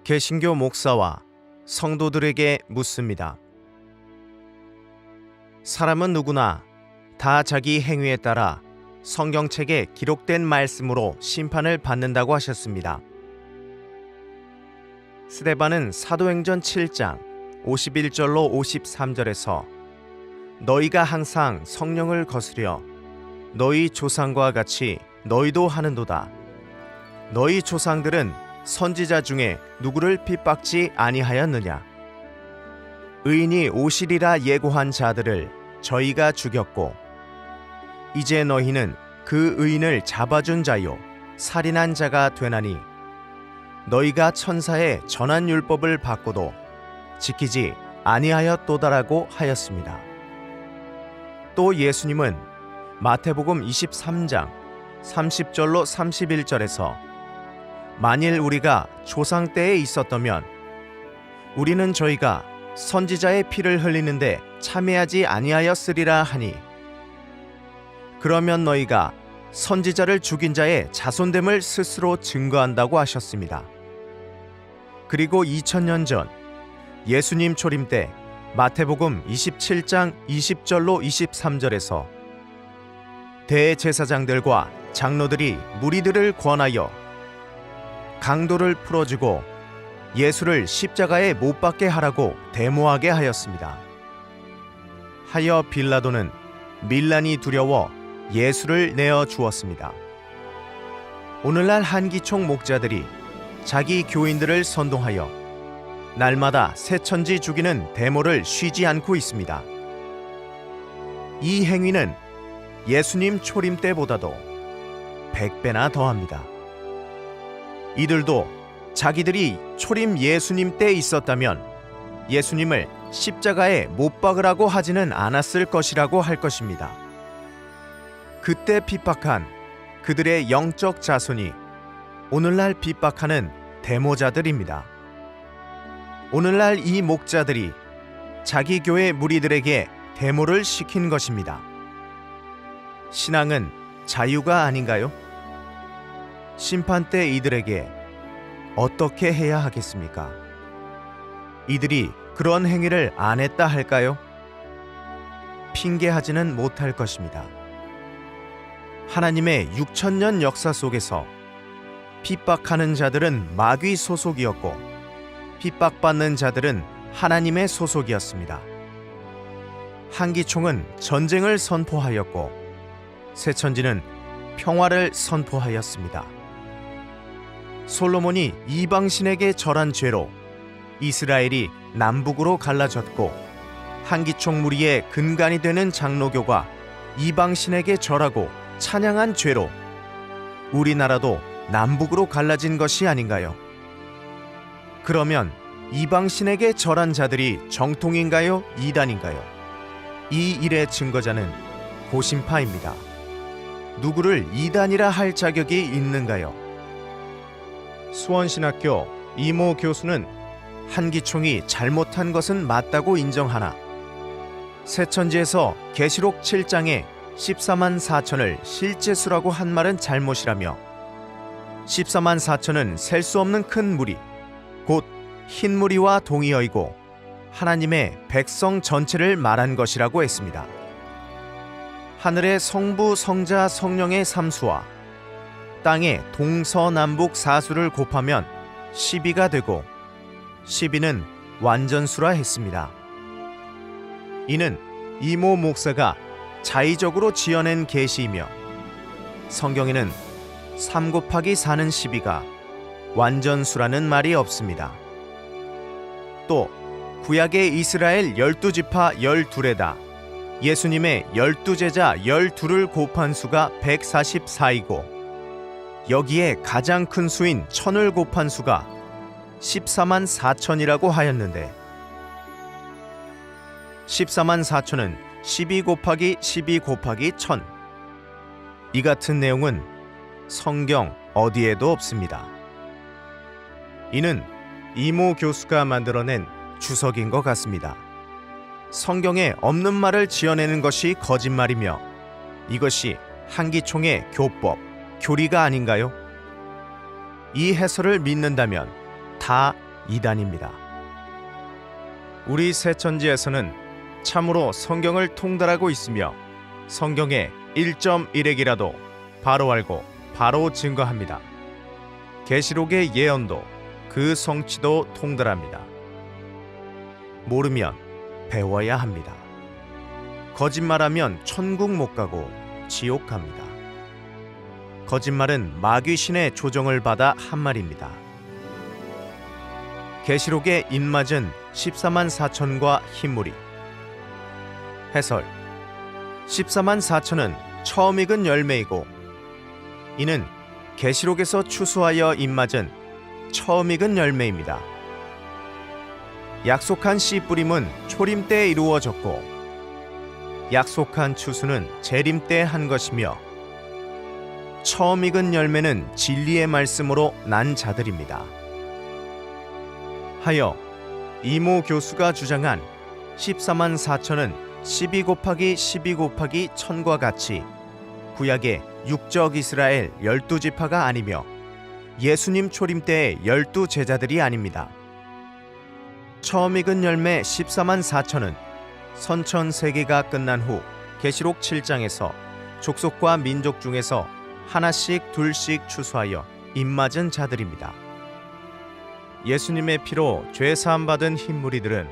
개신교 목사와 성도들에게 묻습니다. 사람은 누구나 다 자기 행위에 따라 성경책에 기록된 말씀으로 심판을 받는다고 하셨습니다. 스데반은 사도행전 7장 51절로 53절에서 너희가 항상 성령을 거스려 너희 조상과 같이 너희도 하는도다. 너희 조상들은 선지자 중에 누구를 핍박지 아니하였느냐? 의인이 오시리라 예고한 자들을 저희가 죽였고 이제 너희는 그 의인을 잡아준 자요 살인한 자가 되나니 너희가 천사의 전한 율법을 받고도 지키지 아니하였도다라고 하였습니다. 또 예수님은 마태복음 23장 30절로 31절에서 만일 우리가 조상 때에 있었다면 우리는 저희가 선지자의 피를 흘리는데 참여하지 아니하였으리라 하니 그러면 너희가 선지자를 죽인 자의 자손됨을 스스로 증거한다고 하셨습니다. 그리고 2000년 전 예수님 초림 때 마태복음 27장 20절로 23절에서 대제사장들과 장로들이 무리들을 권하여 강도를 풀어주고 예수를 십자가에 못 박게 하라고 데모하게 하였습니다. 하여 빌라도는 밀란이 두려워 예수를 내어 주었습니다. 오늘날 한기총 목자들이 자기 교인들을 선동하여 날마다 새천지 죽이는 데모를 쉬지 않고 있습니다. 이 행위는 예수님 초림 때보다도 100배나 더합니다. 이들도 자기들이 초림 예수님 때 있었다면 예수님을 십자가에 못 박으라고 하지는 않았을 것이라고 할 것입니다. 그때 핍박한 그들의 영적 자손이 오늘날 핍박하는 데모자들입니다. 오늘날 이 목자들이 자기 교회 무리들에게 데모를 시킨 것입니다. 신앙은 자유가 아닌가요? 심판 때 이들에게 어떻게 해야 하겠습니까? 이들이 그런 행위를 안 했다 할까요? 핑계하지는 못할 것입니다. 하나님의 6000년 역사 속에서 핍박하는 자들은 마귀 소속이었고 핍박받는 자들은 하나님의 소속이었습니다. 한기총은 전쟁을 선포하였고 새천지는 평화를 선포하였습니다. 솔로몬이 이방신에게 절한 죄로 이스라엘이 남북으로 갈라졌고 한기총 무리의 근간이 되는 장로교가 이방신에게 절하고 찬양한 죄로 우리나라도 남북으로 갈라진 것이 아닌가요? 그러면 이방신에게 절한 자들이 정통인가요? 이단인가요? 이 일의 증거자는 고심파입니다. 누구를 이단이라 할 자격이 있는가요? 수원신학교 이모 교수는 한기총이 잘못한 것은 맞다고 인정하나 새천지에서 계시록 7장에 14만 4천을 실제수라고 한 말은 잘못이라며 14만 4천은 셀 수 없는 큰 무리 곧 흰무리와 동의어이고 하나님의 백성 전체를 말한 것이라고 했습니다. 하늘의 성부 성자 성령의 삼수와 땅의 동서남북 사수를 곱하면 12가 되고 12는 완전수라 했습니다. 이는 이모 목사가 자의적으로 지어낸 계시이며 성경에는 3 곱하기 4는 12가 완전수라는 말이 없습니다. 또 구약의 이스라엘 12지파 12에다 예수님의 12제자 12를 곱한 수가 144이고 여기에 가장 큰 수인 1000을 곱한 수가 14만 4천이라고 하였는데 14만 4천은 12 곱하기 12 곱하기 1000. 이 같은 내용은 성경 어디에도 없습니다. 이는 이모 교수가 만들어낸 주석인 것 같습니다. 성경에 없는 말을 지어내는 것이 거짓말이며 이것이 한기총의 교법, 교리가 아닌가요? 이 해설을 믿는다면 다 이단입니다. 우리 새천지에서는 참으로 성경을 통달하고 있으며 성경의 1.1핵이라도 바로 알고 바로 증거합니다. 계시록의 예언도 그 성취도 통달합니다. 모르면 배워야 합니다. 거짓말하면 천국 못 가고 지옥 갑니다. 거짓말은 마귀신의 조정을 받아 한 말입니다. 계시록에 인맞은 14만 4천과 흰무리. 해설: 14만 4천은 처음 익은 열매이고 이는 계시록에서 추수하여 인맞은 처음 익은 열매입니다. 약속한 씨 뿌림은 초림 때에 이루어졌고 약속한 추수는 재림 때에 한 것이며 처음 익은 열매는 진리의 말씀으로 난 자들입니다. 하여 이모 교수가 주장한 14만 4천은 12 곱하기 12 곱하기 1000과 같이 구약의 육적 이스라엘 12지파가 아니며 예수님 초림 때의 12제자들이 아닙니다. 처음 익은 열매 14만 4천은 선천 세계가 끝난 후 계시록 7장에서 족속과 민족 중에서 하나씩 둘씩 추수하여 입맞은 자들입니다. 예수님의 피로 죄 사함 받은 흰무리들은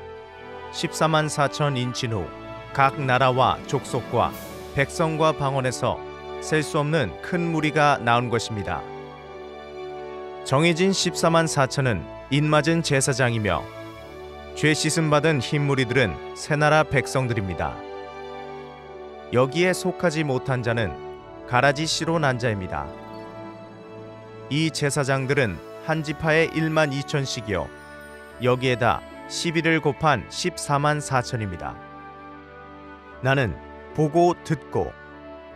14만 4천 인친 후 각 나라와 족속과 백성과 방언에서 셀 수 없는 큰 무리가 나온 것입니다. 정해진 14만 4천은 인맞은 제사장이며 죄 씻음 받은 흰무리들은 새나라 백성들입니다. 여기에 속하지 못한 자는 가라지 씨로 난 자입니다. 이 제사장들은 한 지파에 1만 2천씩이요 여기에다 12를 곱한 14만 4천입니다. 나는 보고 듣고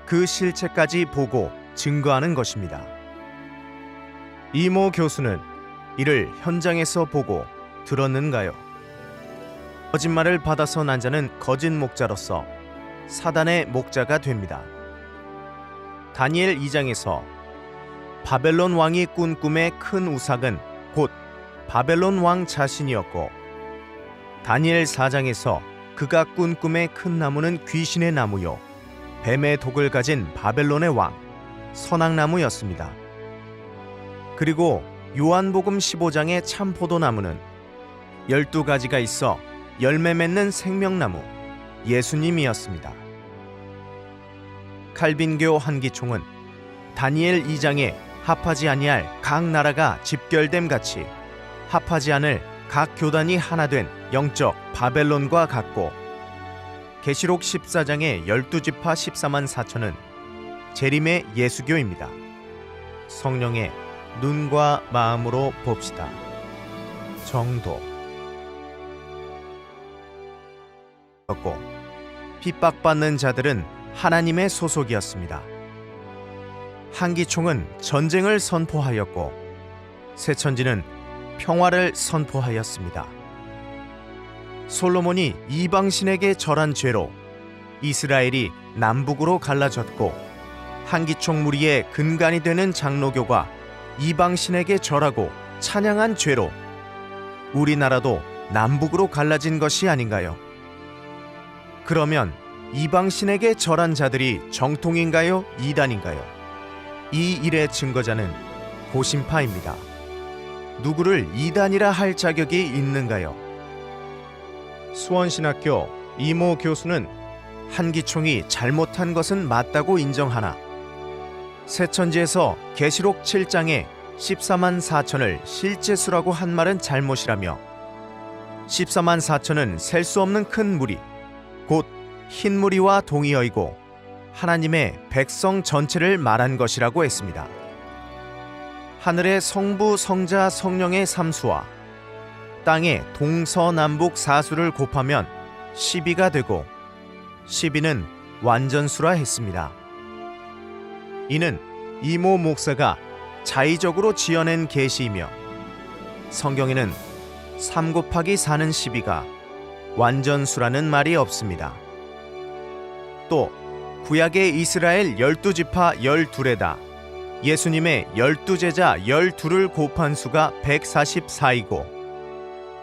그 실체까지 보고 증거하는 것입니다. 이모 교수는 이를 현장에서 보고 들었는가요? 거짓말을 받아서 난 자는 거짓 목자로서 사단의 목자가 됩니다. 다니엘 2장에서 바벨론 왕이 꾼 꿈의 큰 우삭은 곧 바벨론 왕 자신이었고 다니엘 4장에서 그가 꾼 꿈의 큰 나무는 귀신의 나무요 뱀의 독을 가진 바벨론의 왕 선악나무였습니다. 그리고 요한복음 15장의 참 포도나무는 12가지가 있어 열매 맺는 생명나무 예수님이었습니다. 칼빈교 한기총은 다니엘 2장에 합하지 아니할 각 나라가 집결됨 같이 합하지 않을 각 교단이 하나 된 영적 바벨론과 같고 계시록 14장의 12지파 14만 4천은 재림의 예수교입니다. 성령의 눈과 마음으로 봅시다. 정도 핍박받는 자들은 하나님의 소속이었습니다. 한기총은 전쟁을 선포하였고 새천지는 평화를 선포하였습니다. 솔로몬이 이방신에게 절한 죄로 이스라엘이 남북으로 갈라졌고 한기총 무리의 근간이 되는 장로교가 이방신에게 절하고 찬양한 죄로 우리나라도 남북으로 갈라진 것이 아닌가요? 그러면 이방신에게 절한 자들이 정통인가요? 이단인가요? 이 일의 증거자는 고신파입니다. 누구를 이단이라 할 자격이 있는가요? 수원신학교 이모 교수는 한기총이 잘못한 것은 맞다고 인정하나 새천지에서 계시록 7장에 14만 4천을 실제 수라고 한 말은 잘못이라며 14만 4천은 셀 수 없는 큰 무리 곧 흰무리와 동의어이고 하나님의 백성 전체를 말한 것이라고 했습니다. 하늘의 성부 성자 성령의 삼수와 땅의 동서남북 사수를 곱하면 12가 되고 12는 완전수라 했습니다. 이는 이모 목사가 자의적으로 지어낸 계시이며 성경에는 3 곱하기 4는 12가 완전수라는 말이 없습니다. 또 구약의 이스라엘 12지파 12에다 예수님의 12제자 12를 곱한 수가 144이고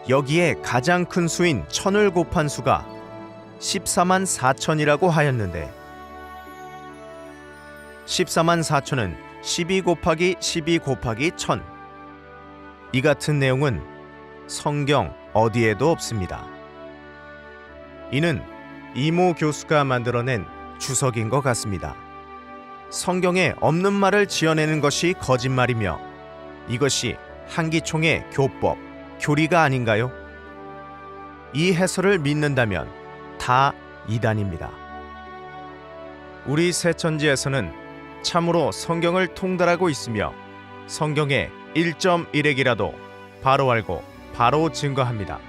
여기에 가장 큰 수인 천을 곱한 수가 14만 4천이라고 하였는데 14만 4천은 12 곱하기 12 곱하기 1000. 이 같은 내용은 성경 어디에도 없습니다. 이는 이모 교수가 만들어낸 주석인 것 같습니다. 성경에 없는 말을 지어내는 것이 거짓말이며 이것이 한기총의 교법, 교리가 아닌가요? 이 해설을 믿는다면 다 이단입니다. 우리 새천지에서는 참으로 성경을 통달하고 있으며 성경의 1.1핵이라도 바로 알고 바로 증거합니다.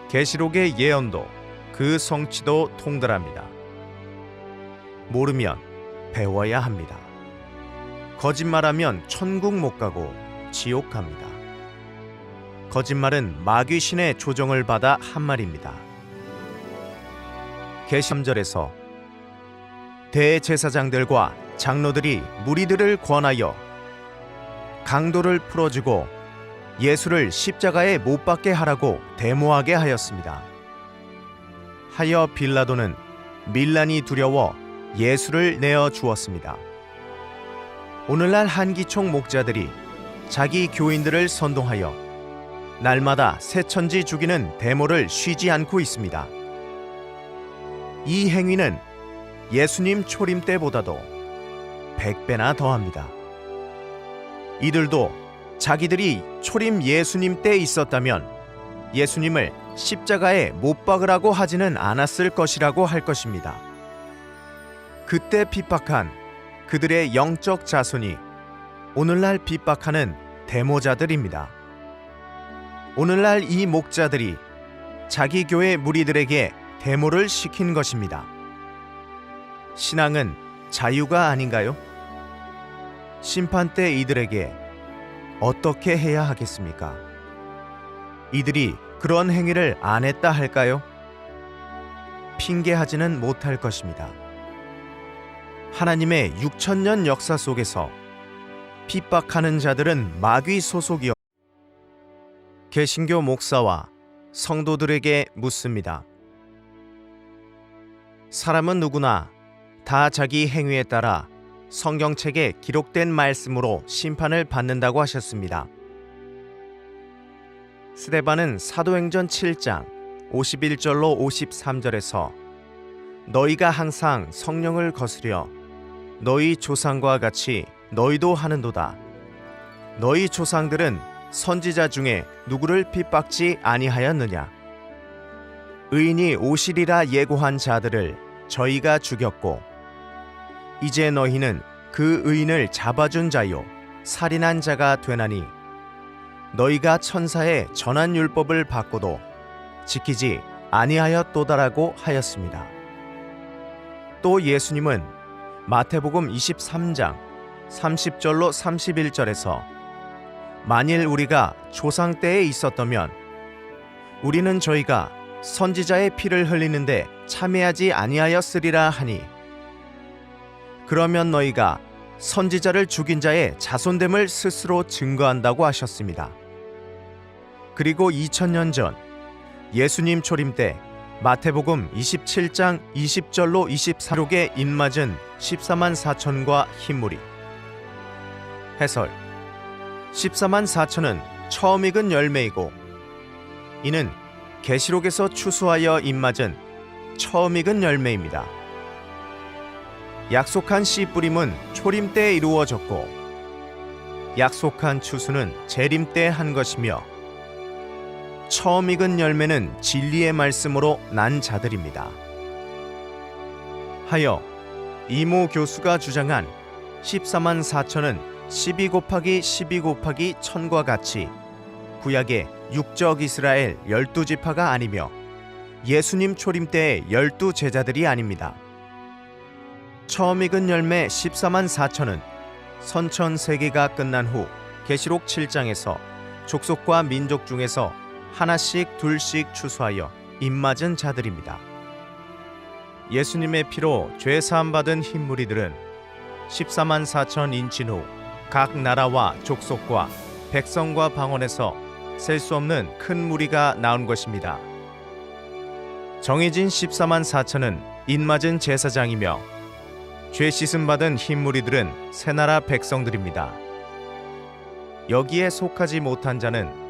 계시록의 예언도 그 성취도 통달합니다. 모르면 배워야 합니다. 거짓말하면 천국 못 가고 지옥 갑니다. 거짓말은 마귀신의 조종을 받아 한 말입니다. 계시 3절에서 대제사장들과 장로들이 무리들을 권하여 강도를 풀어주고 예수를 십자가에 못 박게 하라고 데모하게 하였습니다. 하여 빌라도는 밀란이 두려워 예수를 내어 주었습니다. 오늘날 한기총 목자들이 자기 교인들을 선동하여 날마다 새천지 죽이는 데모를 쉬지 않고 있습니다. 이 행위는 예수님 초림 때보다도 100배나 더합니다. 이들도 자기들이 초림 예수님 때 있었다면 예수님을 십자가에 못 박으라고 하지는 않았을 것이라고 할 것입니다. 그때 핍박한 그들의 영적 자손이 오늘날 핍박하는 데모자들입니다. 오늘날 이 목자들이 자기 교회 무리들에게 데모를 시킨 것입니다. 신앙은 자유가 아닌가요? 심판 때 이들에게 어떻게 해야 하겠습니까? 이들이 그런 행위를 안 했다 할까요? 핑계하지는 못할 것입니다. 하나님의 6천년 역사 속에서 핍박하는 자들은 마귀 소속이요. 개신교 목사와 성도들에게 묻습니다. 사람은 누구나 다 자기 행위에 따라 성경책에 기록된 말씀으로 심판을 받는다고 하셨습니다. 스데반은 사도행전 7장 51절로 53절에서 너희가 항상 성령을 거스려 너희 조상과 같이 너희도 하는도다. 너희 조상들은 선지자 중에 누구를 핍박지 아니하였느냐? 의인이 오시리라 예고한 자들을 저희가 죽였고 이제 너희는 그 의인을 잡아준 자요 살인한 자가 되나니 너희가 천사의 전한 율법을 받고도 지키지 아니하였도다라고 하였습니다. 또 예수님은 마태복음 23장 30절로 31절에서 만일 우리가 조상 때에 있었다면 우리는 저희가 선지자의 피를 흘리는데 참여하지 아니하였으리라 하니 그러면 너희가 선지자를 죽인 자의 자손됨을 스스로 증거한다고 하셨습니다. 그리고 2000년 전 예수님 초림 때 마태복음 27장 20절로 24록에 입맞은 14만 4천과 흰무리. 해설: 14만 4천은 처음 익은 열매이고 이는 계시록에서 추수하여 입맞은 처음 익은 열매입니다. 약속한 씨 뿌림은 초림 때 이루어졌고 약속한 추수는 재림 때 한 것이며 처음 익은 열매는 진리의 말씀으로 난 자들입니다. 하여 이모 교수가 주장한 14만 4천은 12 곱하기 12 곱하기 1000과 같이 구약의 육적 이스라엘 12지파가 아니며 예수님 초림 때의 12제자들이 아닙니다. 처음 익은 열매 14만 4천은 선천 세기가 끝난 후 계시록 7장에서 족속과 민족 중에서 하나씩 둘씩 추수하여 입맞은 자들입니다. 예수님의 피로 죄 사함 받은 흰무리들은 14만 4천 인친 후 각 나라와 족속과 백성과 방언에서 셀 수 없는 큰 무리가 나온 것입니다. 정해진 14만 4천은 인맞은 제사장이며 죄 씻음 받은 흰무리들은 새나라 백성들입니다. 여기에 속하지 못한 자는